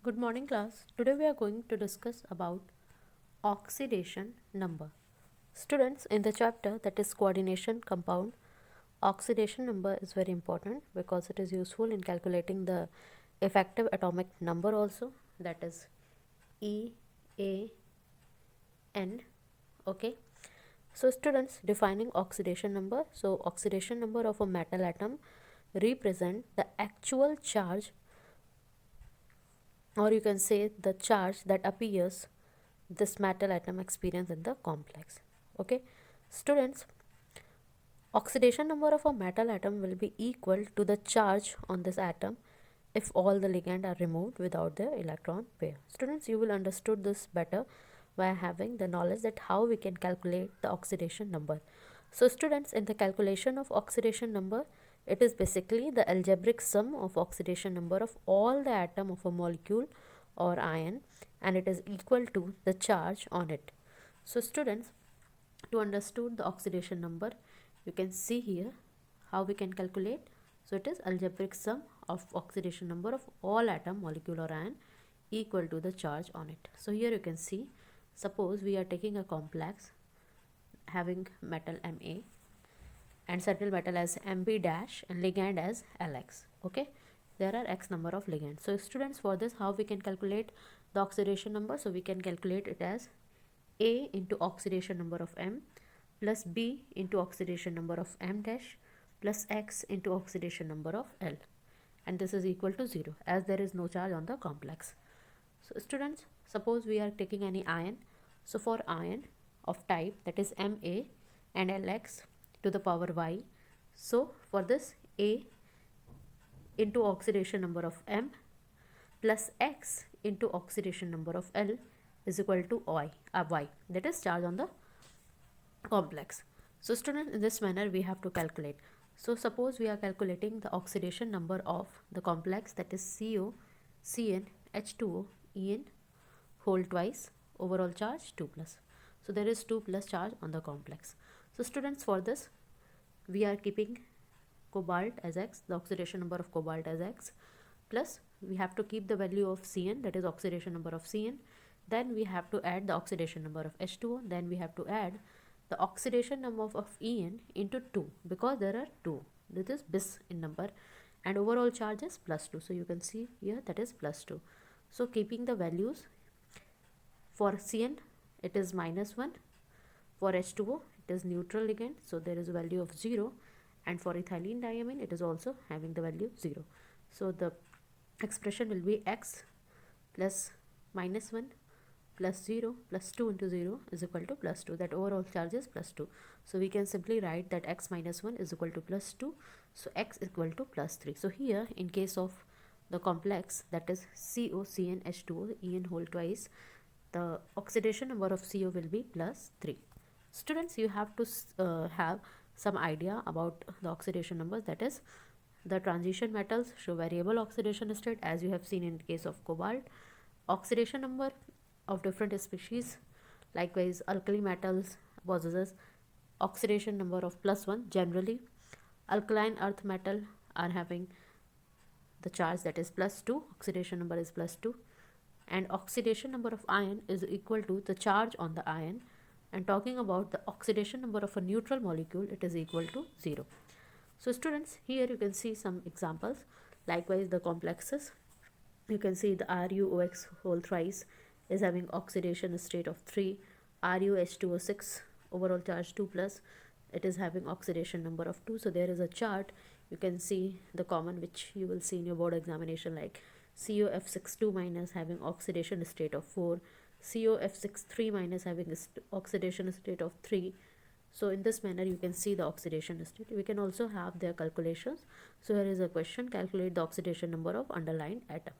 Good morning class. Today we are going to discuss about oxidation number. Students, in the chapter that is coordination compound, oxidation number is very important because it is useful in calculating the effective atomic number also, that is EAN. Okay. So students, defining oxidation number. So oxidation number of a metal atom represent the actual charge, or you can say the charge that appears this metal atom experience in the complex. Okay, students, oxidation number of a metal atom will be equal to the charge on this atom if all the ligand are removed without their electron pair. Students, you will understood this better by having the knowledge that how we can calculate the oxidation number. So students, in the calculation of oxidation number, it is basically the algebraic sum of oxidation number of all the atom of a molecule or ion, and it is equal to the charge on it. So students, to understand the oxidation number, you can see here how we can calculate. So it is algebraic sum of oxidation number of all atom, molecule or ion equal to the charge on it. So here you can see, suppose we are taking a complex having metal Ma and central metal as Mb dash and ligand as Lx. Okay, there are x number of ligands. So students, for this how we can calculate the oxidation number? So we can calculate it as A into oxidation number of M plus B into oxidation number of M dash plus X into oxidation number of L, and this is equal to 0 as there is no charge on the complex. So students, suppose we are taking any ion. So for ion of type that is Ma and Lx to the power y, so for this A into oxidation number of M plus X into oxidation number of L is equal to y, that is charge on the complex. So student, in this manner we have to calculate. So suppose we are calculating the oxidation number of the complex that is CO, Cn, H2O, En whole twice, overall charge 2 plus. So there is 2 plus charge on the complex. So students, for this we are keeping cobalt as X, the oxidation number of cobalt as X, plus we have to keep the value of Cn, that is oxidation number of Cn. Then we have to add the oxidation number of H2O. Then we have to add the oxidation number of En into 2 because there are 2. This is bis in number, and overall charge is plus 2. So you can see here that is plus 2. So keeping the values, for Cn it is -1, for H2O it is neutral ligand, so there is a value of 0, and for ethylene diamine it is also having the value 0. So the expression will be X plus -1 plus 0 plus 2 into 0 is equal to plus 2. That overall charge is plus 2. So we can simply write that X minus 1 is equal to plus 2. So X is equal to plus 3. So here in case of the complex that is COCnH2O En whole twice, the oxidation number of CO will be plus 3. Students, you have to have some idea about the oxidation numbers, that is the transition metals show variable oxidation state as you have seen in case of cobalt. Oxidation number of different species, likewise alkali metals possesses oxidation number of +1 generally. Alkaline earth metal are having the charge that is +2, oxidation number is +2, and oxidation number of iron is equal to the charge on the iron. And talking about the oxidation number of a neutral molecule, it is equal to 0. So students, here you can see some examples. Likewise the complexes, you can see the RuOx whole thrice is having oxidation state of 3, RuH2O6 overall charge 2 plus, it is having oxidation number of 2. So there is a chart, you can see the common which you will see in your board examination, like COF62 minus having oxidation state of 4, COF63 minus having oxidation state of 3. So in this manner you can see the oxidation state. We can also have their calculations. So here is a question, calculate the oxidation number of underlying atom.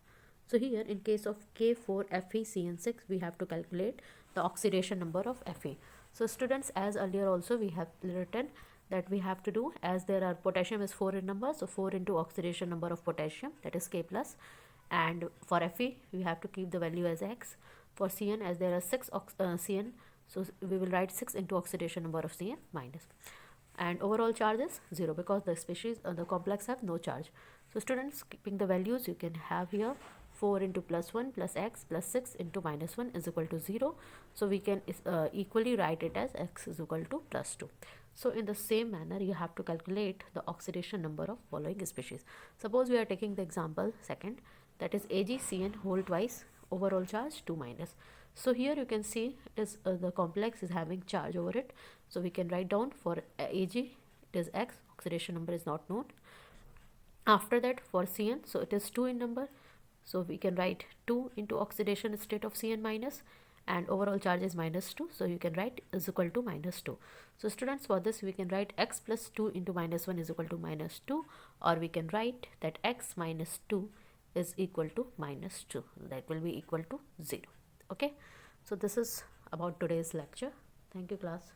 So here in case of K4FeCN6 we have to calculate the oxidation number of Fe. So students, as earlier also we have written that we have to do, as there are potassium is 4 in number, so 4 into oxidation number of potassium, that is K plus, and for Fe we have to keep the value as X. For Cn, as there are 6 Cn, so we will write 6 into oxidation number of Cn minus, and overall charge is 0 because the species the complex have no charge. So students, keeping the values, you can have here 4 into plus 1 plus x plus 6 into minus 1 is equal to 0. So we can equally write it as x is equal to plus 2. So in the same manner, you have to calculate the oxidation number of following species. Suppose we are taking the example second, that is AgCN whole twice, overall charge 2 minus. So here you can see it is the complex is having charge over it. So we can write down for Ag it is x, oxidation number is not known. After that for Cn, so it is 2 in number, so we can write 2 into oxidation state of Cn minus, and overall charge is minus 2, so you can write is equal to minus 2. So students, for this we can write x plus 2 into minus 1 is equal to minus 2, or we can write that x minus 2 is equal to minus 2, that will be equal to 0. Okay, so this is about today's lecture. Thank you class.